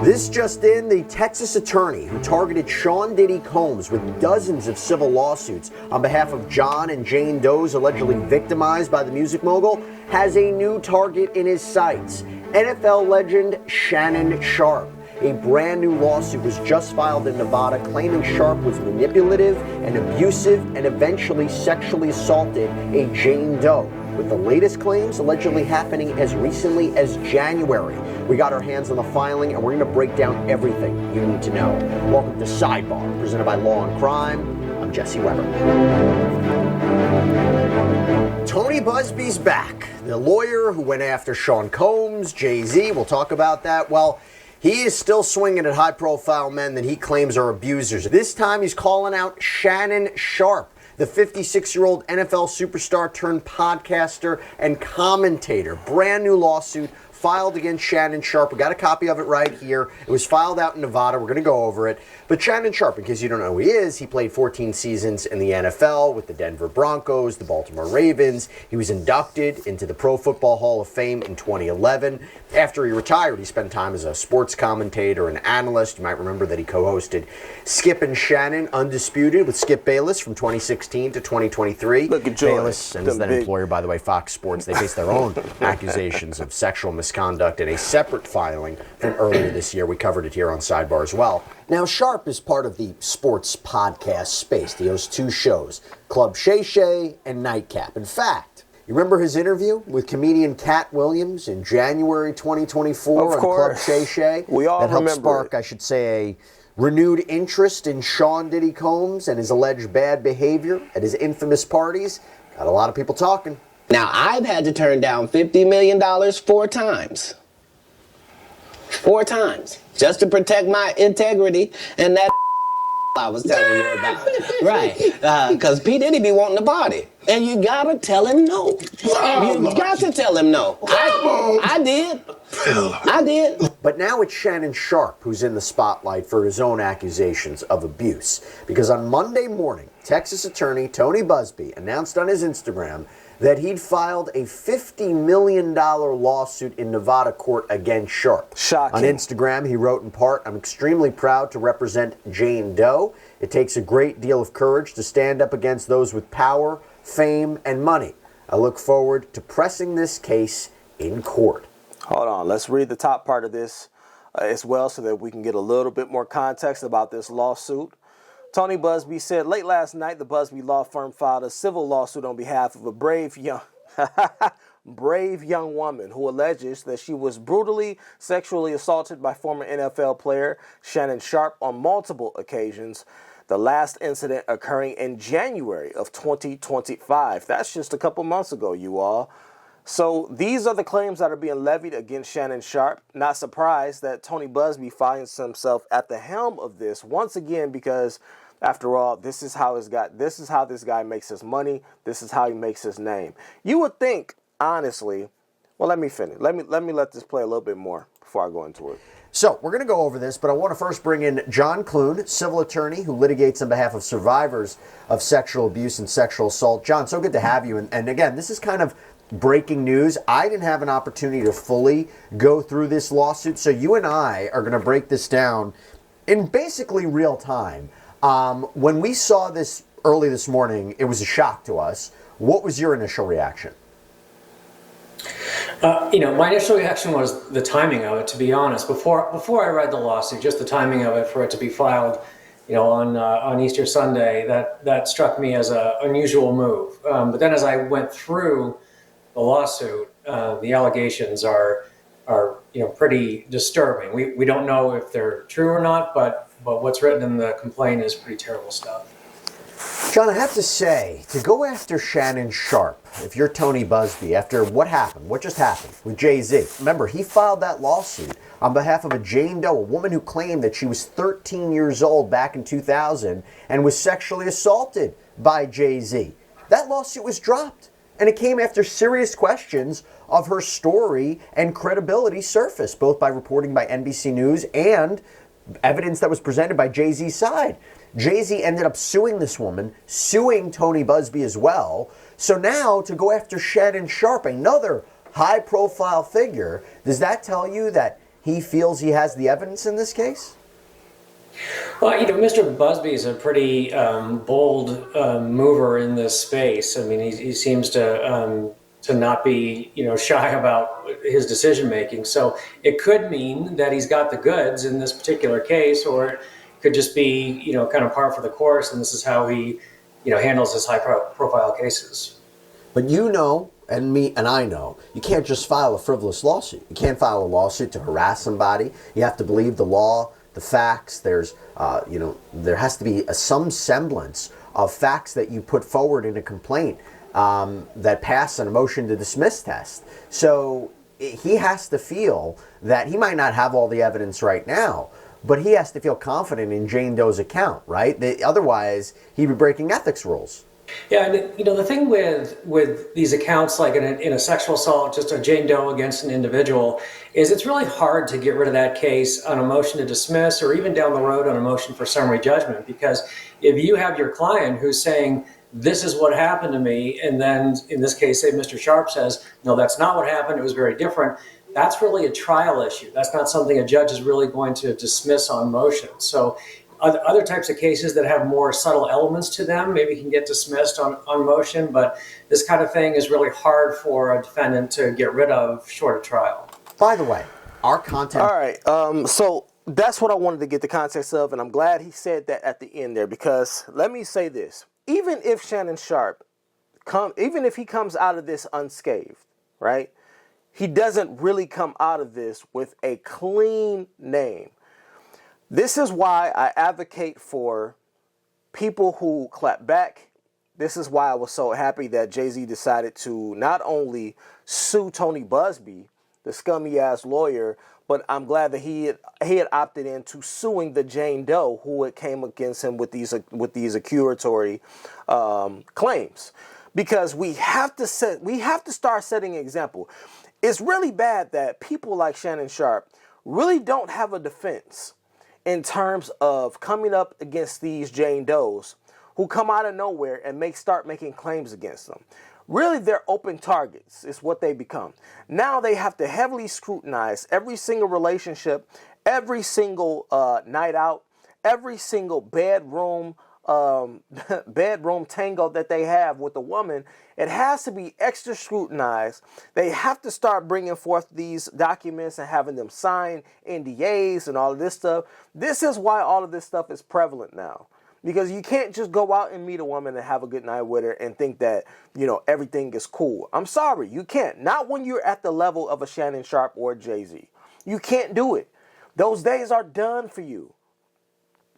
This just in, the Texas attorney who targeted Sean Diddy Combs with dozens of civil lawsuits on behalf of John and Jane Does allegedly victimized by the music mogul has a new target in his sights. NFL legend Shannon Sharpe. A brand new lawsuit was just filed in Nevada claiming Sharpe was manipulative and abusive and eventually sexually assaulted a Jane Doe, with the latest claims allegedly happening as recently as January. We got our hands on the filing and we're going to break down everything you need to know. Welcome to Sidebar, presented by Law and Crime. I'm Jesse Weber. Tony Buzzbee's back. The lawyer who went after Sean Combs, Jay-Z, we'll talk about that. Well, he is still swinging at high-profile men that he claims are abusers. This time he's calling out Shannon Sharpe, the 56-year-old NFL superstar turned podcaster and commentator. Brand new lawsuit filed against Shannon Sharpe. We got a copy of it right here. It was filed out in Nevada. We're going to go over it. But Shannon Sharpe, in case you don't know who he is, he played 14 seasons in the NFL with the Denver Broncos, the Baltimore Ravens. He was inducted into the Pro Football Hall of Fame in 2011. After he retired, he spent time as a sports commentator and analyst. You might remember that he co-hosted Skip and Shannon Undisputed with Skip Bayless from 2016 to 2023. Look at George. Bayless and his then employer, by the way, Fox Sports. They faced their own accusations of sexual misconduct in a separate filing from earlier this year. We covered it here on Sidebar as well. Now, Sharpe is part of the sports podcast space. He hosts two shows, Club Shay Shay and Nightcap. In fact, you remember his interview with comedian Cat Williams in January 2024 on Club Shay Shay? We all remember. That helped spark, it. I should say, a renewed interest in Sean Diddy Combs and his alleged bad behavior at his infamous parties. Got a lot of people talking. Now, I've had to turn down $50 million 4 times. 4 times. Just to protect my integrity and that I was telling you about. Right. Because P. Diddy be wanting to party. And you gotta tell him no. You got to tell him no. I did. But now it's Shannon Sharpe who's in the spotlight for his own accusations of abuse. Because on Monday morning, Texas attorney Tony Buzzbee announced on his Instagram that he'd filed a $50 million lawsuit in Nevada court against Sharpe. Shocking. On Instagram, he wrote in part, "I'm extremely proud to represent Jane Doe. It takes a great deal of courage to stand up against those with power, fame, and money. I look forward to pressing this case in court." Hold on, let's read the top part of this as well so that we can get a little bit more context about this lawsuit. Tony Buzzbee said, late last night, the Buzzbee law firm filed a civil lawsuit on behalf of a brave young woman who alleges that she was brutally sexually assaulted by former NFL player Shannon Sharpe on multiple occasions, the last incident occurring in January of 2025. That's just a couple months ago, you all. So these are the claims that are being levied against Shannon Sharpe. Not surprised that Tony Buzzbee finds himself at the helm of this once again because, after all, this is how this guy makes his money. This is how he makes his name. You would think, honestly, well, let me finish. Let me let this play a little bit more before I go into it. So we're going to go over this, but I want to first bring in John Clune, civil attorney who litigates on behalf of survivors of sexual abuse and sexual assault. John, so good to have you. And again, this is kind of breaking news. I didn't have an opportunity to fully go through this lawsuit, so you and I are going to break this down in basically real time. When we saw this early this morning, it was a shock to us. What was your initial reaction? My initial reaction was the timing of it, to be honest. Before I read the lawsuit, just the timing of it for it to be filed, on Easter Sunday, that struck me as an unusual move. But then as I went through the lawsuit, the allegations are pretty disturbing. We don't know if they're true or not, but what's written in the complaint is pretty terrible stuff. John, I have to say, to go after Shannon Sharpe, if you're Tony Buzzbee, after what just happened with Jay-Z. Remember, he filed that lawsuit on behalf of a Jane Doe, a woman who claimed that she was 13 years old back in 2000 and was sexually assaulted by Jay-Z. That lawsuit was dropped, and it came after serious questions of her story and credibility surfaced, both by reporting by NBC News and evidence that was presented by Jay-Z's side. Jay-Z ended up suing this woman, suing Tony Buzzbee as well. So now to go after Shannon Sharpe, another high-profile figure, does that tell you that he feels he has the evidence in this case? Well, Mr. Buzzbee is a pretty bold mover in this space. I mean, he seems to not be, shy about his decision making. So it could mean that he's got the goods in this particular case, or it could just be, kind of par for the course, and this is how he, handles his high-profile cases. But and me and I know, you can't just file a frivolous lawsuit. You can't file a lawsuit to harass somebody. You have to believe the law, the facts. There's, there has to be some semblance of facts that you put forward in a complaint that pass on a motion to dismiss test. So he has to feel that he might not have all the evidence right now, but he has to feel confident in Jane Doe's account, right? Otherwise, he'd be breaking ethics rules. Yeah, and the thing with these accounts, like in a sexual assault, just a Jane Doe against an individual, is it's really hard to get rid of that case on a motion to dismiss, or even down the road on a motion for summary judgment. Because if you have your client who's saying, this is what happened to me, and then in this case, say Mr. Sharpe says, no, that's not what happened, it was very different, that's really a trial issue. That's not something a judge is really going to dismiss on motion. So other types of cases that have more subtle elements to them maybe can get dismissed on motion, but this kind of thing is really hard for a defendant to get rid of short of trial. By the way, our content... All right, so that's what I wanted to get the context of, and I'm glad he said that at the end there, because let me say this. Even if Shannon Sharpe, even if he comes out of this unscathed, right, he doesn't really come out of this with a clean name. This is why I advocate for people who clap back. This is why I was so happy that Jay-Z decided to not only sue Tony Buzzbee, the scummy ass lawyer, but I'm glad that he had opted into suing the Jane Doe who had came against him with these accusatory claims, because we have to start setting an example. It's really bad that people like Shannon Sharpe really don't have a defense in terms of coming up against these Jane Does who come out of nowhere and start making claims against them. Really, they're open targets is what they become. Now they have to heavily scrutinize every single relationship, every single night out, every single bedroom tango that they have with a woman. It has to be extra scrutinized. They have to start bringing forth these documents and having them sign NDAs and all of this stuff. This is why all of this stuff is prevalent now. Because you can't just go out and meet a woman and have a good night with her and think that, everything is cool. I'm sorry, you can't. Not when you're at the level of a Shannon Sharpe or a Jay-Z. You can't do it. Those days are done for you.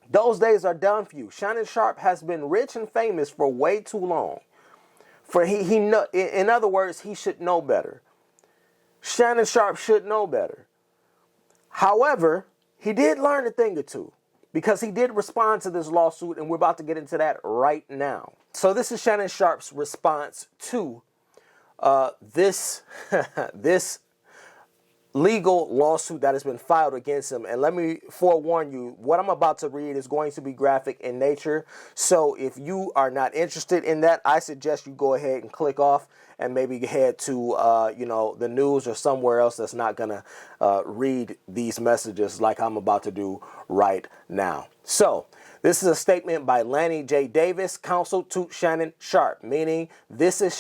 Those days are done for you. Shannon Sharpe has been rich and famous for way too long. In other words, he should know better. Shannon Sharpe should know better. However, he did learn a thing or two, because he did respond to this lawsuit, and we're about to get into that right now. So this is Shannon Sharpe's response to this legal lawsuit that has been filed against him. And let me forewarn you, what I'm about to read is going to be graphic in nature. So if you are not interested in that, I suggest you go ahead and click off and maybe head to, the news or somewhere else that's not going to read these messages like I'm about to do right now. So this is a statement by Lanny J. Davis, counsel to Shannon Sharpe, meaning this is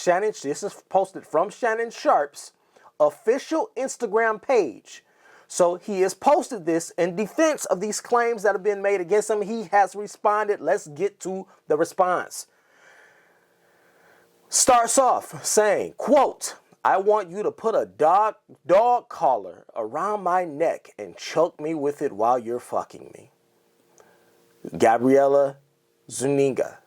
posted from Shannon Sharpe's official Instagram page. So he has posted this in defense of these claims that have been made against him. He has responded. Let's get to the response. Starts off saying, quote, "I want you to put a dog collar around my neck and choke me with it while you're fucking me. Gabriella Zuniga.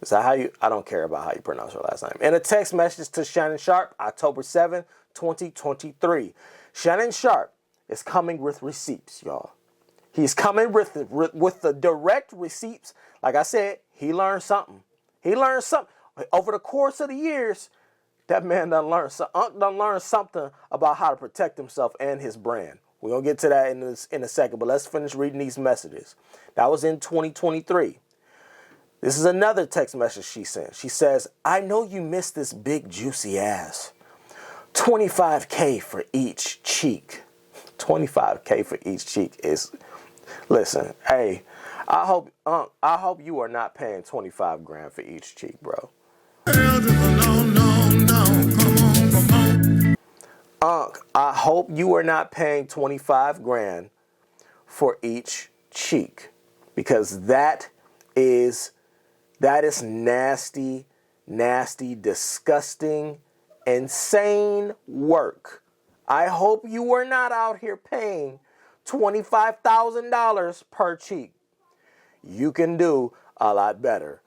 Is that how you... I don't care about how you pronounce her last name. In a text message to Shannon Sharpe, October 7, 2023. Shannon Sharpe is coming with receipts, y'all. He's coming with the direct receipts. Like I said, he learned something. Over the course of the years, that man done learned something about how to protect himself and his brand. We're going to get to that in a second, but let's finish reading these messages. That was in 2023. This is another text message she sent. She says, "I know you miss this big juicy ass. $25K for each cheek. $25K for each cheek is, listen, hey, I hope you are not paying 25 grand for each cheek, bro. I hope you are not paying 25 grand for each cheek, because that is nasty, disgusting, insane work. I hope you are not out here paying $25,000 per cheek. You can do a lot better.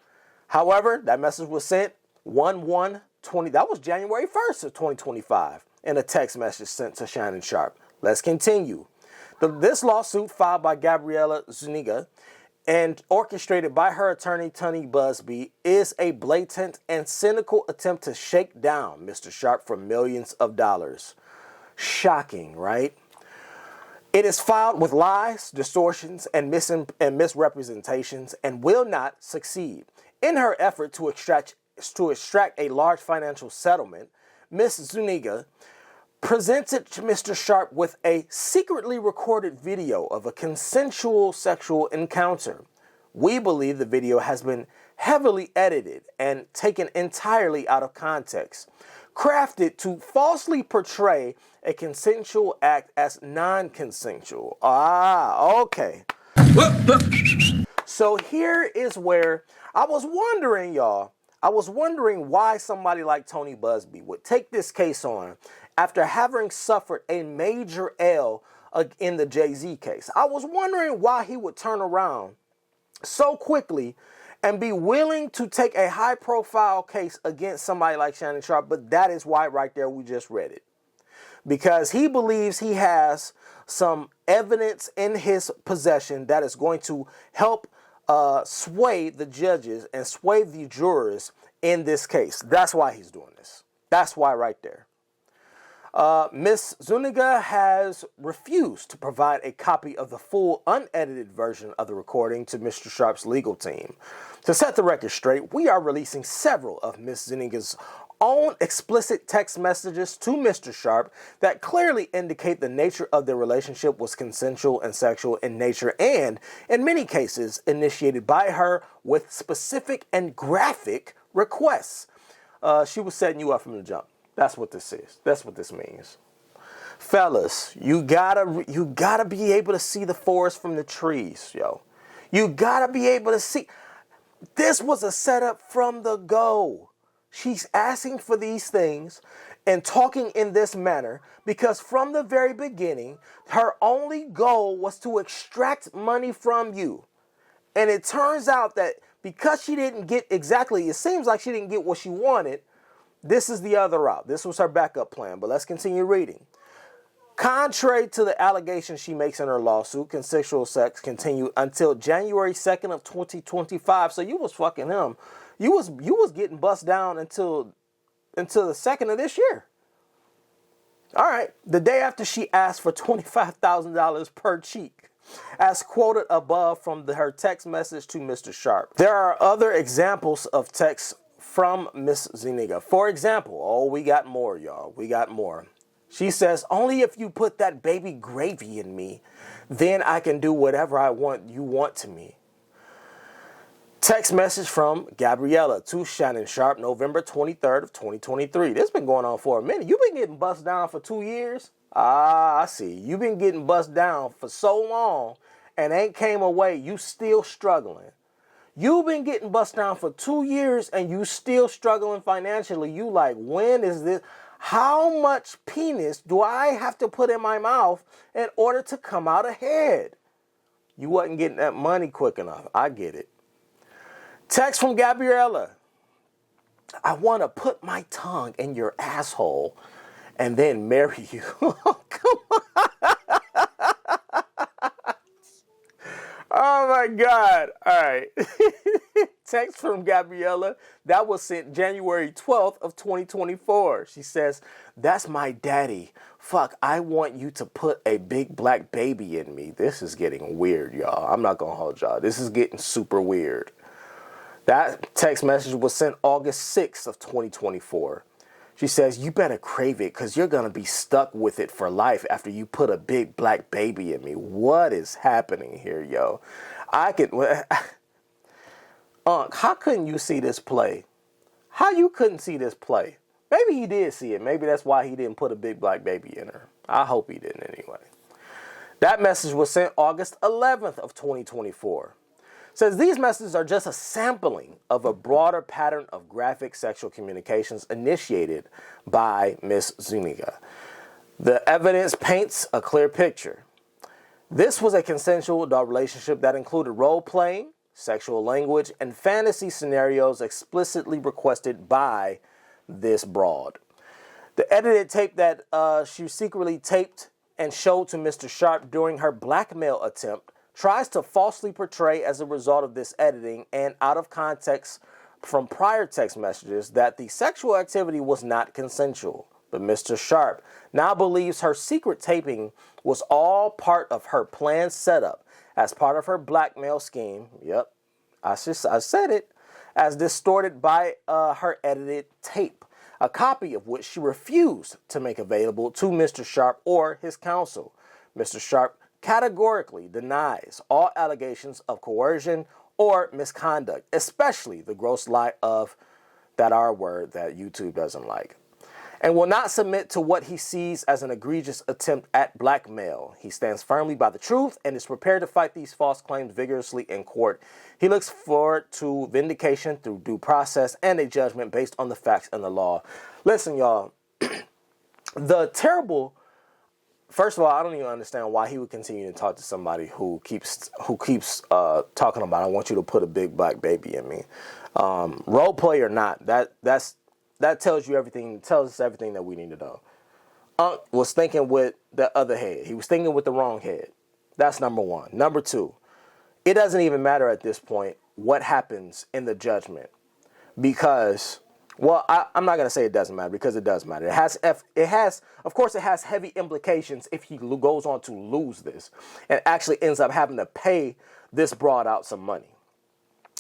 However, that message was sent 1/1/20. That was January 1st of 2025 in a text message sent to Shannon Sharpe. Let's continue. This lawsuit filed by Gabriella Zuniga and orchestrated by her attorney, Tony Buzzbee, is a blatant and cynical attempt to shake down Mr. Sharpe for millions of dollars. Shocking, right? It is filed with lies, distortions, and misrepresentations, and will not succeed. In her effort to extract a large financial settlement, Ms. Zuniga presented Mr. Sharpe with a secretly recorded video of a consensual sexual encounter. We believe the video has been heavily edited and taken entirely out of context, crafted to falsely portray a consensual act as non-consensual. Okay. So here is where I was wondering, y'all. I was wondering why somebody like Tony Buzzbee would take this case on after having suffered a major L in the Jay-Z case. I was wondering why he would turn around so quickly and be willing to take a high-profile case against somebody like Shannon Sharpe, but that is why right there we just read it. Because he believes he has some evidence in his possession that is going to help sway the judges and sway the jurors in this case. That's why he's doing this. That's why right there. Ms. Zuniga has refused to provide a copy of the full unedited version of the recording to Mr. Sharpe's legal team. To set the record straight, we are releasing several of Ms. Zuniga's own explicit text messages to Mr. Sharpe that clearly indicate the nature of their relationship was consensual and sexual in nature, and in many cases initiated by her with specific and graphic requests. She was setting you up from the jump. That's what this is. That's what this means. Fellas, you gotta be able to see the forest from the trees, yo. You gotta be able to see. This was a setup from the go. She's asking for these things and talking in this manner because from the very beginning, her only goal was to extract money from you. And it turns out that because she didn't get exactly, it seems like she didn't get what she wanted, this is the other route. This was her backup plan, but let's continue reading. Contrary to the allegations she makes in her lawsuit, consensual sex continued until January 2nd of 2025. So you was fucking him. You was getting bust down until the 2nd of this year. All right. The day after she asked for $25,000 per cheek, as quoted above from her text message to Mr. Sharpe. There are other examples of texts from Miss Zuniga. For example, we got more, y'all. We got more. She says, only if you put that baby gravy in me, then I can do whatever I want you want to me. Text message from Gabriella to Shannon Sharpe, November 23rd of 2023. This has been going on for a minute. You've been getting bust down for 2 years? I see. You've been getting bust down for so long and ain't came away. You still struggling. You've been getting bust down for 2 years and you still struggling financially. You like, when is this? How much penis do I have to put in my mouth in order to come out ahead? You wasn't getting that money quick enough. I get it. Text from Gabriella. I want to put my tongue in your asshole and then marry you. Come on. Oh my God. All right. Text from Gabriella. That was sent January 12th of 2024. She says, that's my daddy. Fuck, I want you to put a big black baby in me. This is getting weird, y'all. I'm not going to hold y'all. This is getting super weird. That text message was sent August 6th of 2024. She says, you better crave it because you're going to be stuck with it for life after you put a big black baby in me. What is happening here, yo? Unc, how couldn't you see this play? How you couldn't see this play? Maybe he did see it. Maybe that's why he didn't put a big black baby in her. I hope he didn't anyway. That message was sent August 11th of 2024. Says these messages are just a sampling of a broader pattern of graphic sexual communications initiated by Ms. Zuniga. The evidence paints a clear picture. This was a consensual adult relationship that included role-playing, sexual language, and fantasy scenarios explicitly requested by this broad. The edited tape that she secretly taped and showed to Mr. Sharpe during her blackmail attempt tries to falsely portray as a result of this editing and out of context from prior text messages that the sexual activity was not consensual. But Mr. Sharpe now believes her secret taping was all part of her planned setup as part of her blackmail scheme. Yep, I said it. As distorted by her edited tape, a copy of which she refused to make available to Mr. Sharpe or his counsel. Mr. Sharpe categorically denies all allegations of coercion or misconduct, especially the gross lie of that R word that YouTube doesn't like, and will not submit to what he sees as an egregious attempt at blackmail. He stands firmly by the truth and is prepared to fight these false claims vigorously in court. He looks forward to vindication through due process and a judgment based on the facts and the law. Listen, y'all, first of all, I don't even understand why he would continue to talk to somebody who keeps talking about, I want you to put a big black baby in me. Role play or not, that tells you everything, tells us everything that we need to know. Unc was thinking with the other head. He was thinking with the wrong head. That's number one. Number two, it doesn't even matter at this point what happens in the judgment because, well, I'm not going to say it doesn't matter because it does matter. Of course, it has heavy implications if he goes on to lose this and actually ends up having to pay this broad out some money.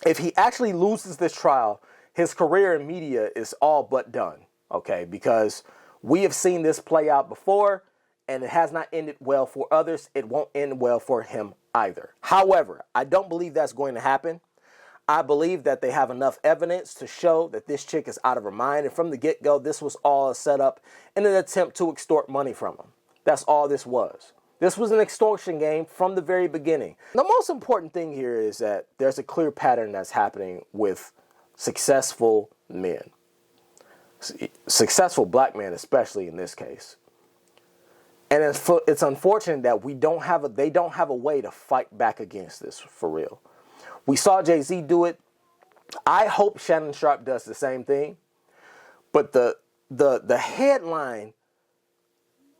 If he actually loses this trial, his career in media is all but done, okay? Because we have seen this play out before, and it has not ended well for others. It won't end well for him either. However, I don't believe that's going to happen. I believe that they have enough evidence to show that this chick is out of her mind, and from the get-go, this was all a setup in an attempt to extort money from him. That's all this was. This was an extortion game from the very beginning. The most important thing here is that there's a clear pattern that's happening with successful men. Successful black men, especially in this case. And it's unfortunate that they don't have a way to fight back against this for real. We saw Jay-Z do it. I hope Shannon Sharpe does the same thing. But the headline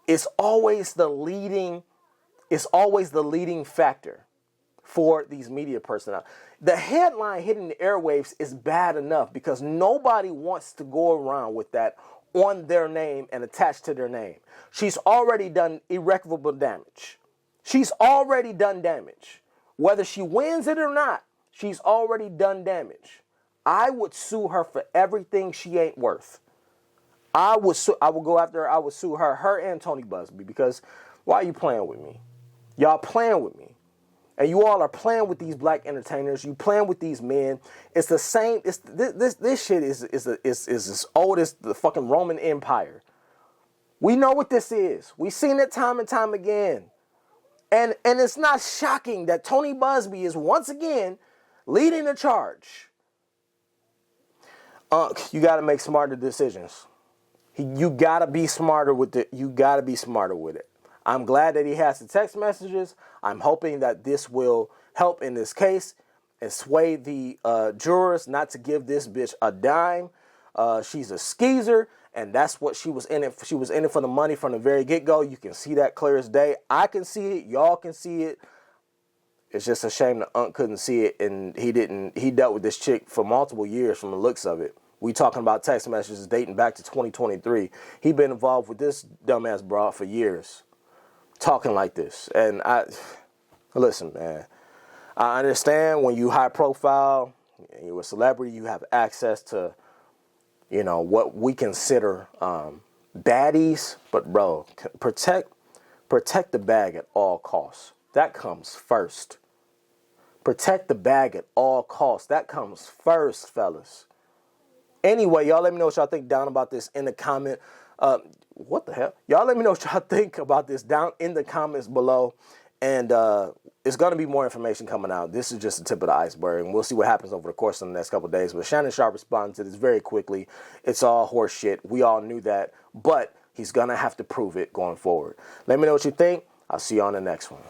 is always the leading factor for these media personnel. The headline hitting the airwaves is bad enough because nobody wants to go around with that on their name and attached to their name. She's already done irreparable damage. She's already done damage. Whether she wins it or not, she's already done damage. I would sue her for everything she ain't worth. I would go after her. I would sue her and Tony Buzzbee, because why are you playing with me? Y'all playing with me. And you all are playing with these black entertainers. You playing with these men. It's the same. This shit is as old as the fucking Roman Empire. We know what this is. We've seen it time and time again. And it's not shocking that Tony Buzzbee is once again leading the charge. You got to make smarter decisions. You got to be smarter with it. You got to be smarter with it. I'm glad that he has the text messages. I'm hoping that this will help in this case and sway the jurors not to give this bitch a dime. She's a skeezer, and that's what she was in it. She was in it for the money from the very get-go. You can see that clear as day. I can see it. Y'all can see it. It's just a shame that Unc couldn't see it, and he didn't. He dealt with this chick for multiple years from the looks of it. We talking about text messages dating back to 2023. He been involved with this dumbass broad for years, talking like this. And listen, man, I understand when you high profile and you're a celebrity, you have access to what we consider baddies. But bro, protect the bag at all costs. That comes first. Protect the bag at all costs. That comes first, fellas. Anyway, y'all let me know what y'all think down about this in the comment. What the hell? Y'all let me know what y'all think about this down in the comments below. And it's going to be more information coming out. This is just the tip of the iceberg. And we'll see what happens over the course of the next couple of days. But Shannon Sharpe responded to this very quickly. It's all horse shit. We all knew that. But he's going to have to prove it going forward. Let me know what you think. I'll see you on the next one.